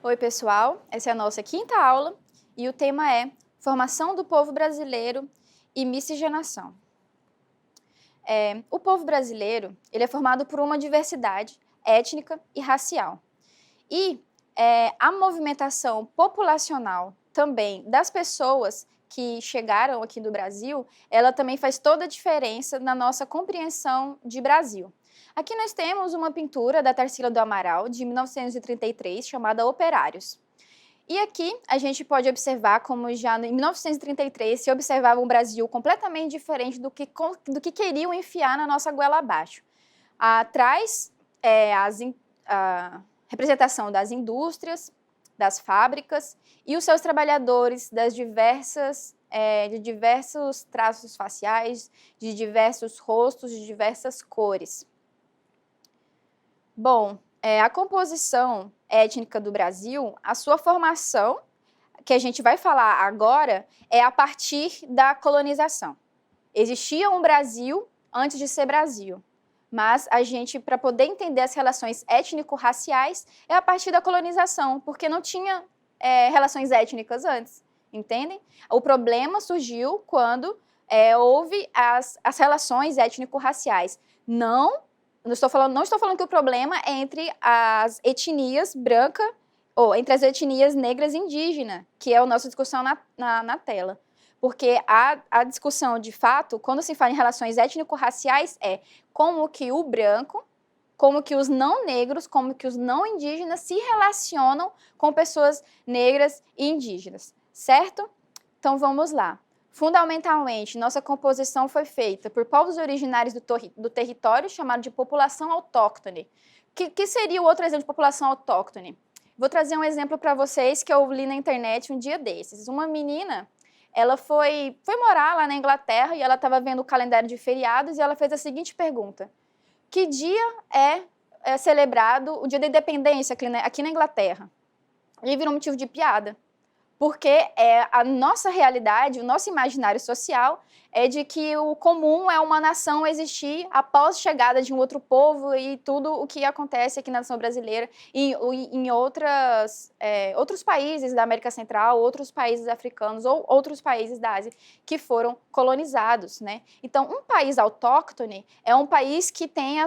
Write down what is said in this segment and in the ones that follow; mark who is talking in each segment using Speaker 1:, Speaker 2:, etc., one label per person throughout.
Speaker 1: Oi, pessoal. Essa é a nossa quinta aula e o tema é Formação do Povo Brasileiro e Miscigenação. O povo brasileiro ele é formado por uma diversidade étnica e racial. E a movimentação populacional também das pessoas que chegaram aqui do Brasil, ela também faz toda a diferença na nossa compreensão de Brasil. Aqui nós temos uma pintura da Tarsila do Amaral, de 1933, chamada Operários. E aqui a gente pode observar como já em 1933 se observava um Brasil completamente diferente do que queriam enfiar na nossa goela abaixo. Atrás, a representação das indústrias, das fábricas e os seus trabalhadores de diversos traços faciais, de diversos rostos, de diversas cores. Bom, a composição étnica do Brasil, a sua formação, que a gente vai falar agora, é a partir da colonização. Existia um Brasil antes de ser Brasil, mas a gente, para poder entender as relações étnico-raciais, é a partir da colonização, porque não tinha relações étnicas antes, entendem? O problema surgiu quando houve as relações étnico-raciais. Não estou falando que o problema é entre as etnias branca ou entre as etnias negras e indígenas, que é a nossa discussão na tela. Porque a discussão, de fato, quando se fala em relações étnico-raciais, é como que o branco, como que os não negros, como que os não indígenas se relacionam com pessoas negras e indígenas, certo? Então, vamos lá. Fundamentalmente, nossa composição foi feita por povos originários do território, chamado de população autóctone. Que seria o outro exemplo de população autóctone? Vou trazer um exemplo para vocês que eu li na internet um dia desses. Uma menina, ela foi morar lá na Inglaterra e ela estava vendo o calendário de feriados e ela fez a seguinte pergunta: que dia é celebrado o dia da independência aqui na Inglaterra? E virou motivo de piada. Porque a nossa realidade, o nosso imaginário social é de que o comum é uma nação existir após a chegada de um outro povo e tudo o que acontece aqui na nação brasileira e em outros países da América Central, outros países africanos ou outros países da Ásia que foram colonizados, né? Então, um país autóctone é um país que tem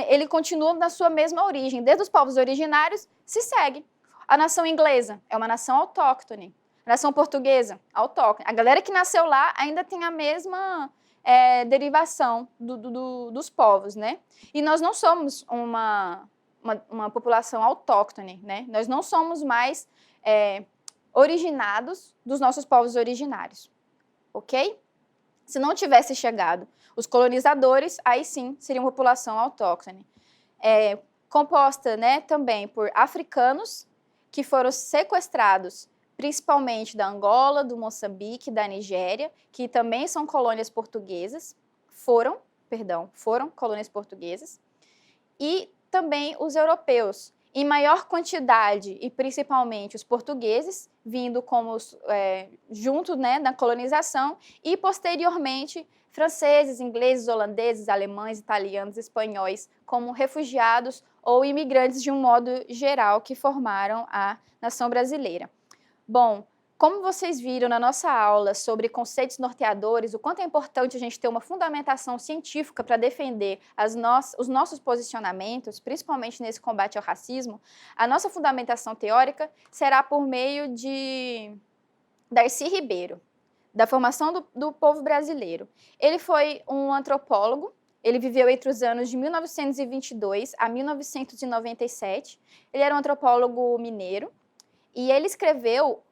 Speaker 1: ele continua na sua mesma origem, desde os povos originários se segue. A nação inglesa é uma nação autóctone. A nação portuguesa, autóctone. A galera que nasceu lá ainda tem a mesma derivação dos povos, né? E nós não somos uma população autóctone, né? Nós não somos mais originados dos nossos povos originários, ok? Se não tivesse chegado os colonizadores, aí sim seria uma população autóctone. Composta, né, também por africanos, que foram sequestrados principalmente da Angola, do Moçambique, da Nigéria, que também são colônias portuguesas, foram colônias portuguesas, e também os europeus, em maior quantidade, e principalmente os portugueses, vindo junto, né, na colonização, e posteriormente franceses, ingleses, holandeses, alemães, italianos, espanhóis, como refugiados ou imigrantes de um modo geral que formaram a nação brasileira. Bom, como vocês viram na nossa aula sobre conceitos norteadores, o quanto é importante a gente ter uma fundamentação científica para defender os nossos posicionamentos, principalmente nesse combate ao racismo, a nossa fundamentação teórica será por meio de Darcy Ribeiro, da formação do povo brasileiro. Ele foi um antropólogo. Ele viveu entre os anos de 1922 a 1997. Ele era um antropólogo mineiro e ele escreveu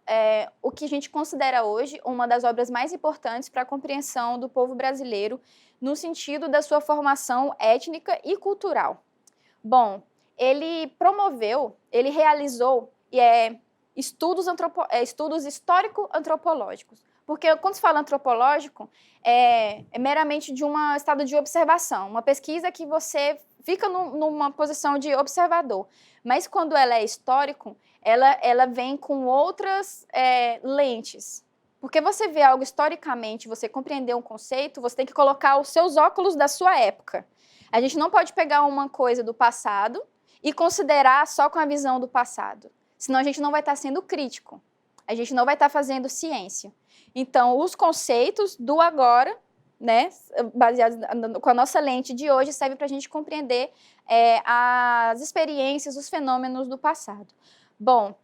Speaker 1: o que a gente considera hoje uma das obras mais importantes para a compreensão do povo brasileiro no sentido da sua formação étnica e cultural. Bom, ele realizou estudos histórico-antropológicos. Porque quando se fala antropológico, é meramente de um estado de observação, uma pesquisa que você fica numa posição de observador. Mas quando ela é histórico, ela vem com outras lentes. Porque você vê algo historicamente, você compreender um conceito, você tem que colocar os seus óculos da sua época. A gente não pode pegar uma coisa do passado e considerar só com a visão do passado. senão a gente não vai estar sendo crítico, a gente não vai estar fazendo ciência. Então, os conceitos do agora, né, baseados com a nossa lente de hoje, serve para a gente compreender as experiências, os fenômenos do passado. Bom,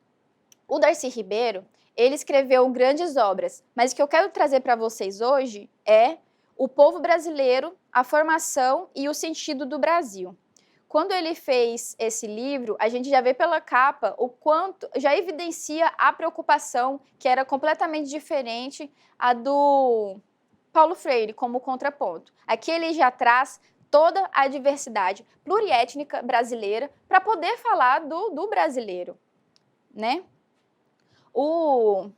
Speaker 1: o Darcy Ribeiro, ele escreveu grandes obras, mas o que eu quero trazer para vocês hoje é o povo brasileiro, a formação e o sentido do Brasil. Quando ele fez esse livro, a gente já vê pela capa o quanto, já evidencia a preocupação que era completamente diferente a do Paulo Freire como contraponto. Aqui ele já traz toda a diversidade pluriétnica brasileira para poder falar do brasileiro, né? O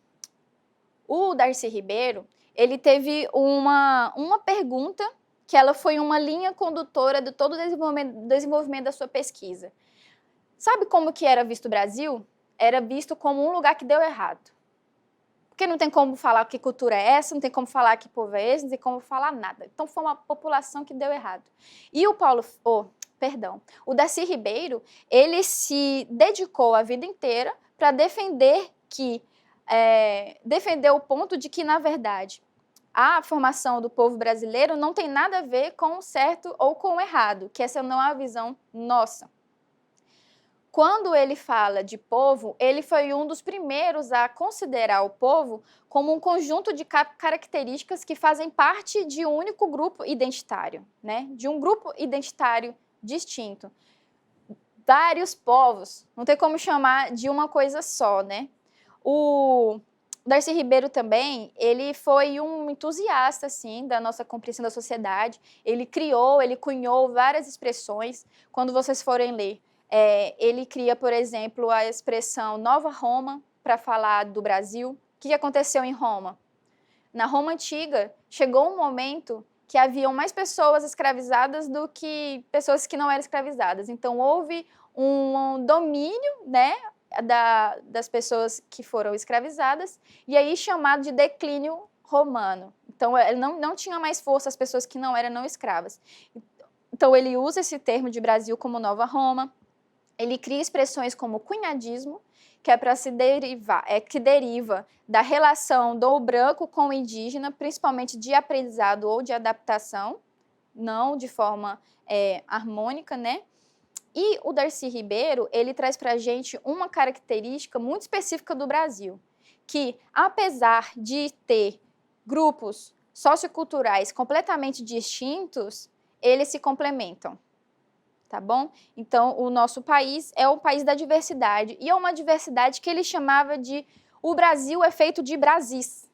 Speaker 1: Darcy Ribeiro, ele teve uma pergunta que ela foi uma linha condutora de todo o desenvolvimento da sua pesquisa. Sabe como que era visto o Brasil? Era visto como um lugar que deu errado. Porque não tem como falar que cultura é essa, não tem como falar que povo é esse, não tem como falar nada. Então foi uma população que deu errado. E o Darcy Ribeiro, ele se dedicou a vida inteira para defender o ponto de que, na verdade, a formação do povo brasileiro não tem nada a ver com o certo ou com o errado, que essa não é a visão nossa. Quando ele fala de povo, ele foi um dos primeiros a considerar o povo como um conjunto de características que fazem parte de um único grupo identitário, né? De um grupo identitário distinto. Vários povos, não tem como chamar de uma coisa só, né? O Darcy Ribeiro também, ele foi um entusiasta, assim, da nossa compreensão da sociedade. Ele cunhou várias expressões. Quando vocês forem ler, ele cria, por exemplo, a expressão Nova Roma para falar do Brasil. O que aconteceu em Roma? Na Roma Antiga, chegou um momento que haviam mais pessoas escravizadas do que pessoas que não eram escravizadas. Então, houve um domínio, né, das pessoas que foram escravizadas, e aí chamado de declínio romano. Então, não tinha mais força as pessoas que não eram escravas. Então, ele usa esse termo de Brasil como Nova Roma, ele cria expressões como cunhadismo, que é para se derivar, que deriva da relação do branco com o indígena, principalmente de aprendizado ou de adaptação, não de forma harmônica, né? E o Darcy Ribeiro, ele traz para a gente uma característica muito específica do Brasil, que apesar de ter grupos socioculturais completamente distintos, eles se complementam, tá bom? Então, o nosso país é o país da diversidade, e é uma diversidade que ele chamava de o Brasil é feito de Brasis.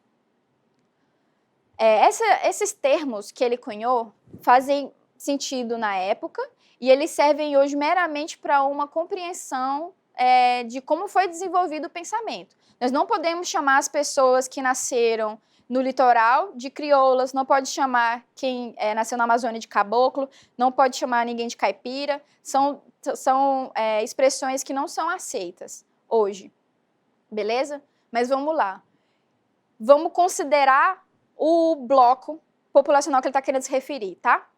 Speaker 1: Esses termos que ele cunhou fazem sentido na época, e eles servem hoje meramente para uma compreensão de como foi desenvolvido o pensamento. Nós não podemos chamar as pessoas que nasceram no litoral de crioulas, não pode chamar quem nasceu na Amazônia de caboclo, não pode chamar ninguém de caipira, são expressões que não são aceitas hoje, beleza? Mas vamos lá. Vamos considerar o bloco populacional que ele está querendo se referir, tá?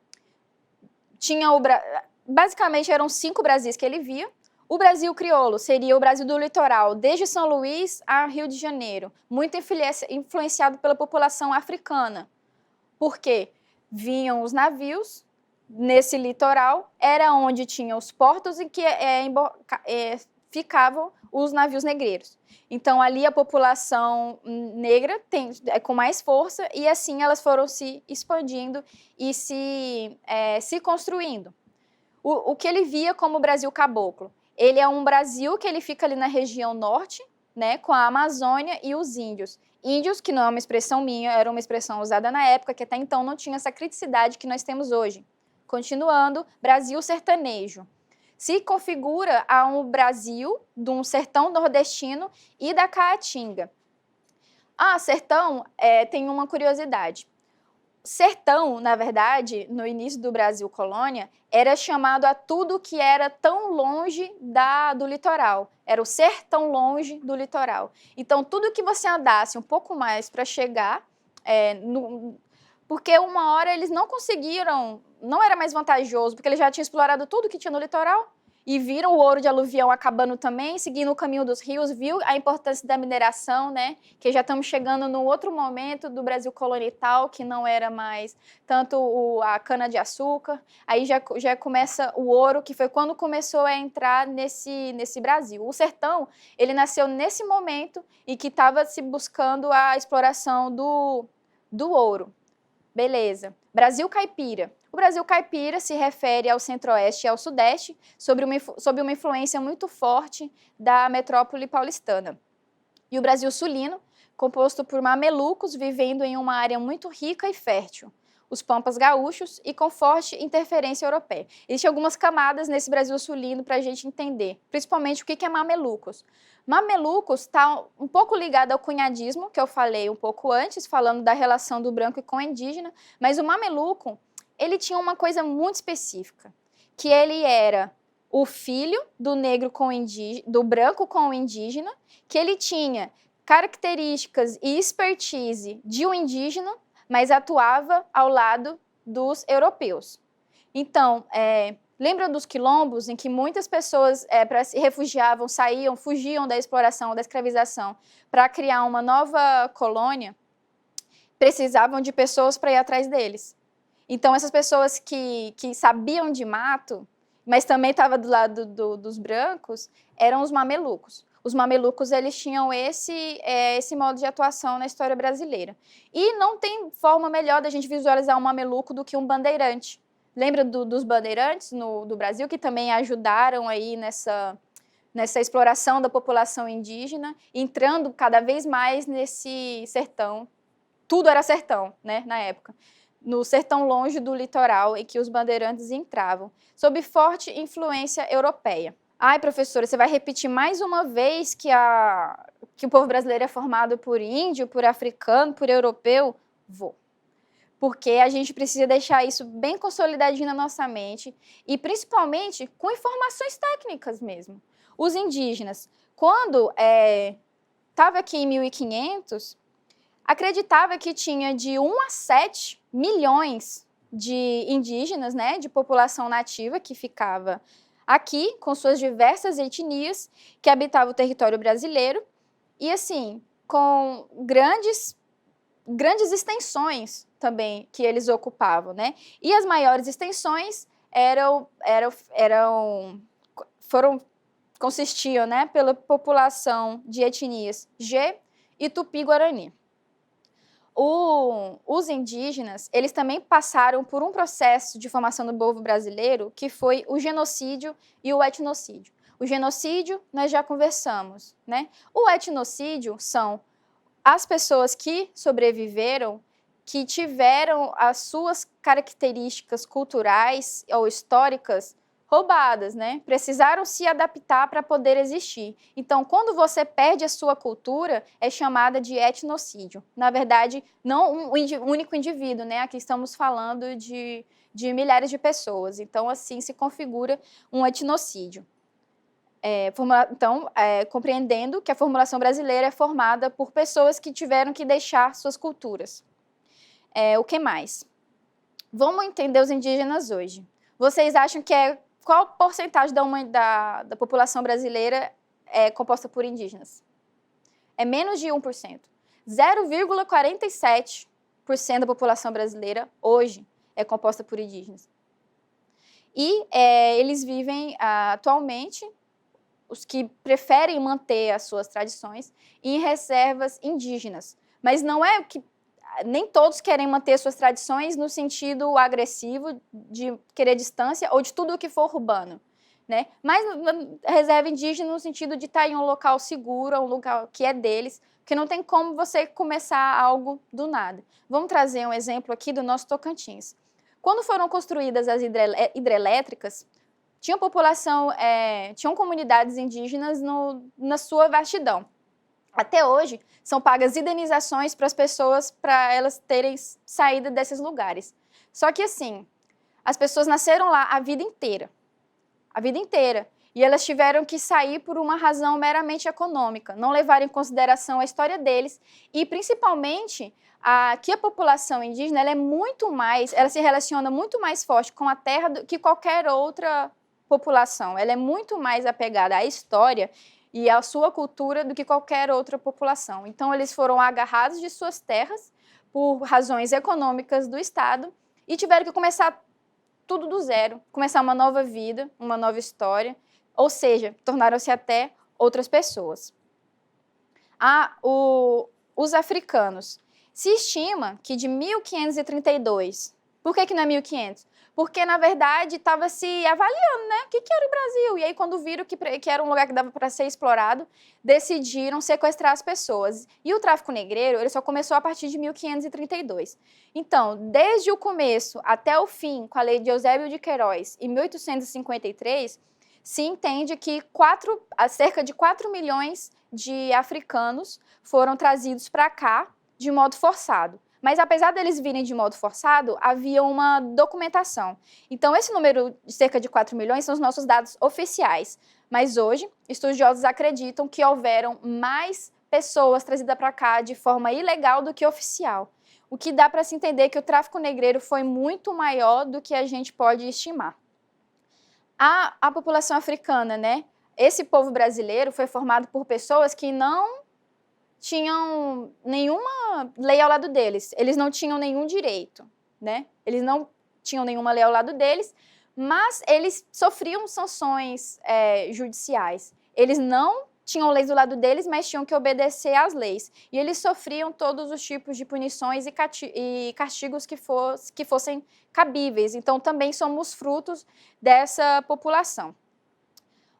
Speaker 1: Basicamente, eram 5 Brasis que ele via. O Brasil crioulo seria o Brasil do litoral, desde São Luís a Rio de Janeiro, muito influenciado pela população africana. Por quê? Vinham os navios nesse litoral, era onde tinham os portos em que ficavam os navios negreiros. Então, ali a população negra com mais força, e assim elas foram se expandindo e se construindo. O que ele via como o Brasil caboclo? Ele é um Brasil que ele fica ali na região norte, né, com a Amazônia e os índios. Índios, que não é uma expressão minha, era uma expressão usada na época, que até então não tinha essa criticidade que nós temos hoje. Continuando, Brasil sertanejo. Se configura a um Brasil de um sertão nordestino e da Caatinga. Sertão tem uma curiosidade. Sertão, na verdade, no início do Brasil colônia, era chamado a tudo que era tão longe do litoral. Era o ser tão longe do litoral. Então, tudo que você andasse um pouco mais para chegar, porque uma hora eles não conseguiram, não era mais vantajoso, porque eles já tinham explorado tudo que tinha no litoral, e viram o ouro de aluvião acabando também, seguindo o caminho dos rios, viu a importância da mineração, né? Que já estamos chegando num outro momento do Brasil colonial, que não era mais tanto a cana-de-açúcar. Aí já começa o ouro, que foi quando começou a entrar nesse Brasil. O sertão, ele nasceu nesse momento e que estava se buscando a exploração do ouro. Beleza. Brasil caipira. O Brasil caipira se refere ao centro-oeste e ao sudeste, sob uma influência muito forte da metrópole paulistana. E o Brasil sulino, composto por mamelucos vivendo em uma área muito rica e fértil. Os pampas gaúchos e com forte interferência europeia. Existem algumas camadas nesse Brasil sulino para a gente entender, principalmente o que é mamelucos. Mamelucos está um pouco ligado ao cunhadismo, que eu falei um pouco antes, falando da relação do branco com o indígena, mas o mameluco, ele tinha uma coisa muito específica, que ele era o filho do negro com do branco com o indígena, que ele tinha características e expertise de um indígena, mas atuava ao lado dos europeus. Então, lembram dos quilombos, em que muitas pessoas se refugiavam, saíam, fugiam da exploração, da escravização, para criar uma nova colônia, precisavam de pessoas para ir atrás deles. Então, essas pessoas que sabiam de mato, mas também estavam do lado dos brancos, eram os mamelucos. Os mamelucos, eles tinham esse modo de atuação na história brasileira. E não tem forma melhor da gente visualizar um mameluco do que um bandeirante. Lembra dos bandeirantes do Brasil, que também ajudaram aí nessa exploração da população indígena, entrando cada vez mais nesse sertão. Tudo era sertão, né, na época. No sertão longe do litoral, em que os bandeirantes entravam, sob forte influência europeia. Ai, professora, você vai repetir mais uma vez que o povo brasileiro é formado por índio, por africano, por europeu? Vou. Porque a gente precisa deixar isso bem consolidadinho na nossa mente e, principalmente, com informações técnicas mesmo. Os indígenas, quando estava aqui em 1500, acreditava que tinha de 1 a 7 milhões de indígenas, né, de população nativa que ficava aqui, com suas diversas etnias, que habitavam o território brasileiro, e assim, com grandes extensões também que eles ocupavam, né? E as maiores extensões consistiam, né, pela população de etnias G e Tupi-Guarani. Os indígenas, eles também passaram por um processo de formação do povo brasileiro que foi o genocídio e o etnocídio. O genocídio, nós já conversamos, né? O etnocídio são as pessoas que sobreviveram, que tiveram as suas características culturais ou históricas roubadas, né? Precisaram se adaptar para poder existir. Então, quando você perde a sua cultura, é chamada de etnocídio. Na verdade, não um único indivíduo, né? Aqui estamos falando de milhares de pessoas. Então, assim se configura um etnocídio. Compreendendo que a formulação brasileira é formada por pessoas que tiveram que deixar suas culturas. O que mais? Vamos entender os indígenas hoje. Vocês acham que qual porcentagem da população brasileira é composta por indígenas? É menos de 1%. 0,47% da população brasileira hoje é composta por indígenas. E eles vivem atualmente, os que preferem manter as suas tradições, em reservas indígenas. Mas não é que nem todos querem manter suas tradições no sentido agressivo de querer distância ou de tudo o que for urbano, né? Mas reserva indígena no sentido de estar em um local seguro, um lugar que é deles, porque não tem como você começar algo do nada. Vamos trazer um exemplo aqui do nosso Tocantins. Quando foram construídas as hidrelétricas, tinham comunidades indígenas na sua vastidão. Até hoje, são pagas indenizações para as pessoas, para elas terem saído desses lugares. Só que, assim, as pessoas nasceram lá a vida inteira. E elas tiveram que sair por uma razão meramente econômica, não levar em consideração a história deles e, principalmente, que a população indígena ela se relaciona muito mais forte com a terra do que qualquer outra população, ela é muito mais apegada à história e à sua cultura do que qualquer outra população. Então, eles foram agarrados de suas terras por razões econômicas do Estado e tiveram que começar tudo do zero, começar uma nova vida, uma nova história, ou seja, tornaram-se até outras pessoas. Os africanos. Se estima que de 1532, por que não é 1500? Porque, na verdade, estava se avaliando, né? O que era o Brasil? E aí, quando viram que era um lugar que dava para ser explorado, decidiram sequestrar as pessoas. E o tráfico negreiro, ele só começou a partir de 1532. Então, desde o começo até o fim, com a lei de Eusébio de Queiroz, em 1853, se entende que cerca de 4 milhões de africanos foram trazidos para cá de modo forçado. Mas, apesar deles virem de modo forçado, havia uma documentação. Então, esse número de cerca de 4 milhões são os nossos dados oficiais. Mas hoje, estudiosos acreditam que houveram mais pessoas trazidas para cá de forma ilegal do que oficial. O que dá para se entender que o tráfico negreiro foi muito maior do que a gente pode estimar. A população africana, né? Esse povo brasileiro foi formado por pessoas que não tinham nenhuma lei ao lado deles, eles não tinham nenhum direito, né? Eles não tinham nenhuma lei ao lado deles, mas eles sofriam sanções judiciais. Eles não tinham leis do lado deles, mas tinham que obedecer às leis. E eles sofriam todos os tipos de punições e castigos que fossem cabíveis. Então, também somos frutos dessa população.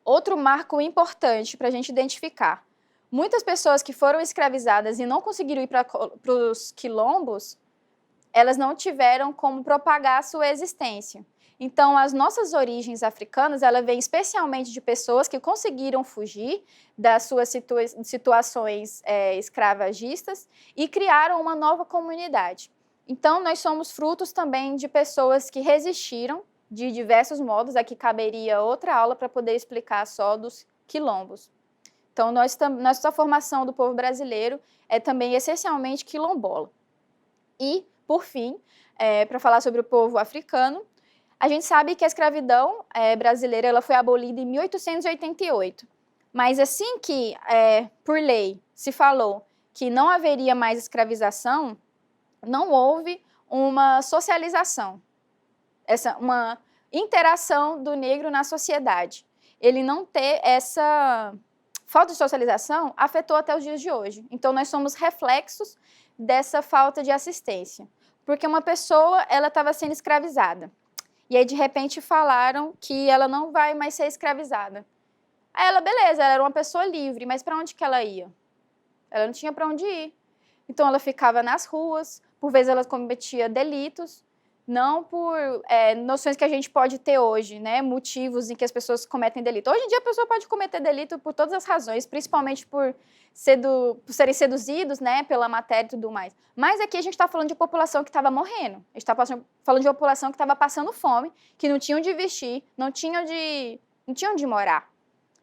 Speaker 1: Outro marco importante para a gente identificar. Muitas pessoas que foram escravizadas e não conseguiram ir para os quilombos, elas não tiveram como propagar a sua existência. Então, as nossas origens africanas, ela vem especialmente de pessoas que conseguiram fugir das suas situações escravagistas e criaram uma nova comunidade. Então, nós somos frutos também de pessoas que resistiram de diversos modos. Aqui caberia outra aula para poder explicar só dos quilombos. Então, nossa formação do povo brasileiro é também essencialmente quilombola. E, por fim, para falar sobre o povo africano, a gente sabe que a escravidão brasileira ela foi abolida em 1888. Mas assim que, por lei, se falou que não haveria mais escravização, não houve uma socialização, uma interação do negro na sociedade. Ele não ter essa falta de socialização afetou até os dias de hoje. Então, nós somos reflexos dessa falta de assistência. Porque uma pessoa ela estava sendo escravizada. E aí, de repente, falaram que ela não vai mais ser escravizada. Aí ela, beleza, ela era uma pessoa livre, mas para onde que ela ia? Ela não tinha para onde ir. Então, ela ficava nas ruas, por vezes ela cometia delitos, não por noções que a gente pode ter hoje, né? Motivos em que as pessoas cometem delito. Hoje em dia, a pessoa pode cometer delito por todas as razões, principalmente por serem seduzidos, né, pela matéria e tudo mais. Mas aqui a gente está falando de população que estava morrendo. A gente está falando de uma população que estava passando fome, que não tinha onde vestir, não tinha onde morar.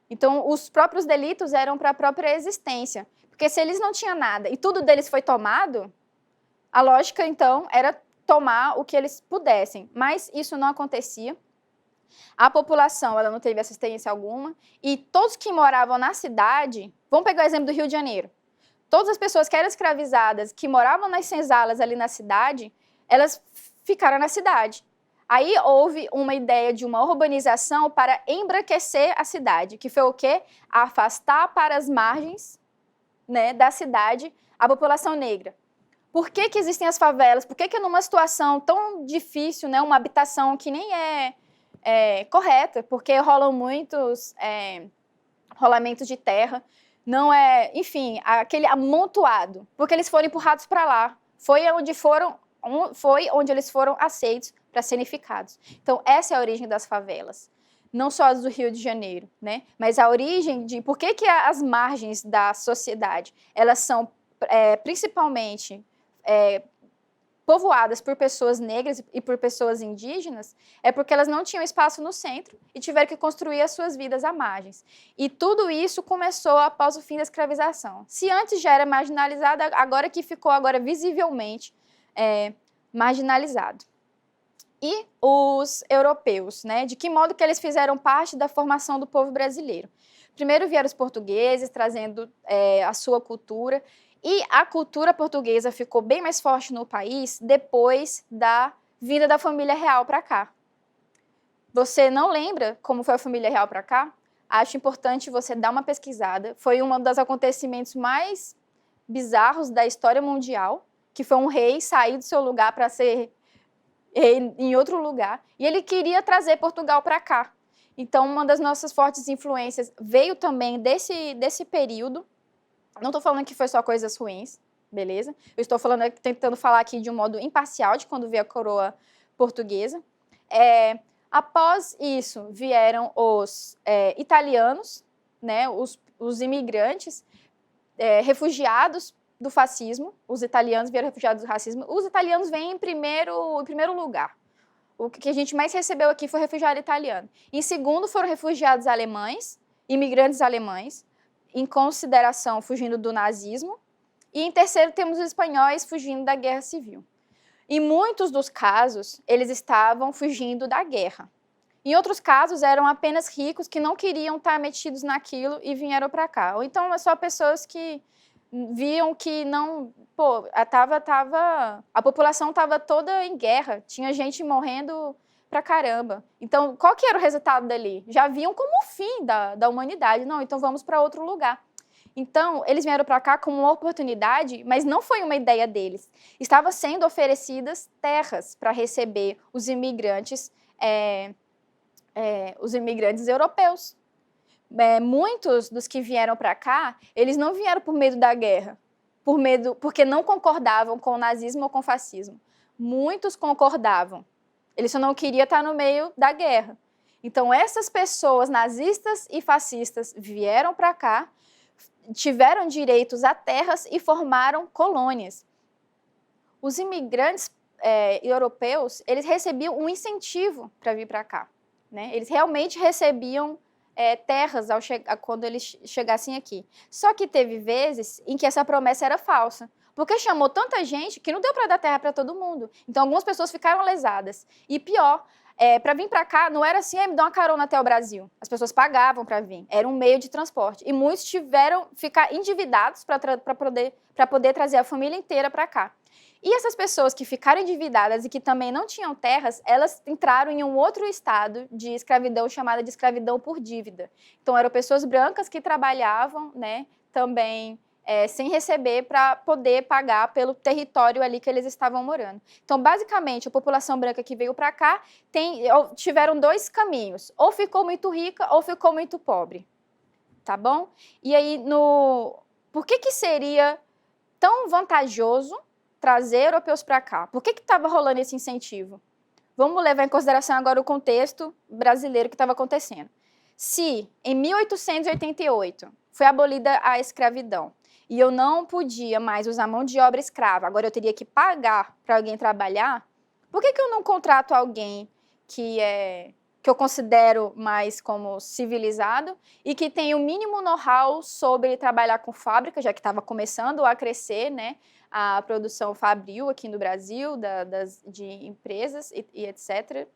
Speaker 1: Então, os próprios delitos eram para a própria existência. Porque se eles não tinham nada e tudo deles foi tomado, a lógica, então, era tomar o que eles pudessem, mas isso não acontecia. A população ela não teve assistência alguma e todos que moravam na cidade, vamos pegar o exemplo do Rio de Janeiro, todas as pessoas que eram escravizadas, que moravam nas senzalas ali na cidade, elas ficaram na cidade. Aí houve uma ideia de uma urbanização para embranquecer a cidade, que foi o quê? Afastar para as margens, né, da cidade a população negra. Por que existem as favelas? Por que numa situação tão difícil, né, uma habitação que nem é correta, porque rolam muitos rolamentos de terra, não é, enfim, aquele amontoado, porque eles foram empurrados para lá. Foi onde eles foram aceitos para serem ficados. Então, essa é a origem das favelas. Não só as do Rio de Janeiro, né, mas a origem de por que as margens da sociedade, elas são principalmente povoadas por pessoas negras e por pessoas indígenas, é porque elas não tinham espaço no centro e tiveram que construir as suas vidas à margens. E tudo isso começou após o fim da escravização. Se antes já era marginalizado, agora que ficou visivelmente marginalizado. E os europeus, né? De que modo que eles fizeram parte da formação do povo brasileiro? Primeiro vieram os portugueses, trazendo a sua cultura, e a cultura portuguesa ficou bem mais forte no país depois da vinda da família real para cá. Você não lembra como foi a família real para cá? Acho importante você dar uma pesquisada. Foi um dos acontecimentos mais bizarros da história mundial, que foi um rei sair do seu lugar para ser rei em outro lugar, e ele queria trazer Portugal para cá. Então, uma das nossas fortes influências veio também desse período. Não estou falando que foi só coisas ruins, beleza? Eu estou falando, tentando falar aqui de um modo imparcial de quando veio a coroa portuguesa. Após isso, vieram os italianos, né, os imigrantes, refugiados do fascismo. Os italianos vieram refugiados do racismo. Os italianos vêm em primeiro lugar. O que a gente mais recebeu aqui foi refugiado italiano. Em segundo, foram refugiados alemães, imigrantes alemães, em consideração fugindo do nazismo. E em terceiro, temos os espanhóis fugindo da guerra civil. Em muitos dos casos, eles estavam fugindo da guerra. Em outros casos, eram apenas ricos que não queriam estar metidos naquilo e vieram para cá. Ou então, é só pessoas que viam que não... Pô, a população estava toda em guerra, tinha gente morrendo pra caramba. Então, qual que era o resultado dali? Já viam como o fim da humanidade. Não, então vamos para outro lugar. Então, eles vieram para cá como uma oportunidade, mas não foi uma ideia deles. Estavam sendo oferecidas terras para receber os imigrantes europeus. Muitos dos que vieram para cá, eles não vieram por medo da guerra, porque não concordavam com o nazismo ou com o fascismo. Muitos concordavam. Eles só não queriam estar no meio da guerra. Então, essas pessoas nazistas e fascistas vieram para cá, tiveram direitos a terras e formaram colônias. Os imigrantes europeus, eles recebiam um incentivo para vir para cá, né? Eles realmente recebiam terras quando eles chegassem aqui. Só que teve vezes em que essa promessa era falsa, porque chamou tanta gente que não deu para dar terra para todo mundo. Então, algumas pessoas ficaram lesadas. E pior, para vir para cá, não era assim, me dá uma carona até o Brasil. As pessoas pagavam para vir, era um meio de transporte. E muitos tiveram ficar endividados para poder trazer a família inteira para cá. E essas pessoas que ficaram endividadas e que também não tinham terras, elas entraram em um outro estado de escravidão chamada de escravidão por dívida. Então, eram pessoas brancas que trabalhavam, né, também sem receber para poder pagar pelo território ali que eles estavam morando. Então, basicamente, a população branca que veio para cá tiveram dois caminhos. Ou ficou muito rica ou ficou muito pobre. Tá bom? E aí, por que seria tão vantajoso trazer europeus para cá? Por que estava rolando esse incentivo? Vamos levar em consideração agora o contexto brasileiro que estava acontecendo. Se, em 1888, foi abolida a escravidão e eu não podia mais usar mão de obra escrava, agora eu teria que pagar para alguém trabalhar, por que eu não contrato alguém que eu considero mais como civilizado e que tem o mínimo know-how sobre trabalhar com fábrica, já que estava começando a crescer, né, a produção fabril aqui no Brasil, de empresas e etc.,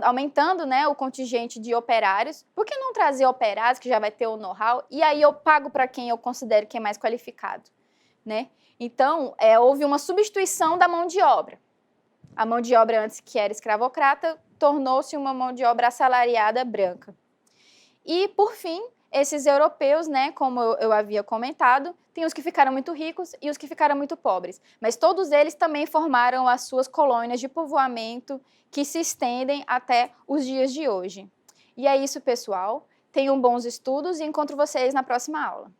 Speaker 1: aumentando, né, o contingente de operários. Por que não trazer operários que já vai ter o know-how e aí eu pago para quem eu considero que é mais qualificado, né? Então, houve uma substituição da mão de obra. A mão de obra antes que era escravocrata tornou-se uma mão de obra assalariada branca. E, por fim, esses europeus, né, como eu havia comentado, tem os que ficaram muito ricos e os que ficaram muito pobres. Mas todos eles também formaram as suas colônias de povoamento que se estendem até os dias de hoje. E é isso, pessoal. Tenham bons estudos e encontro vocês na próxima aula.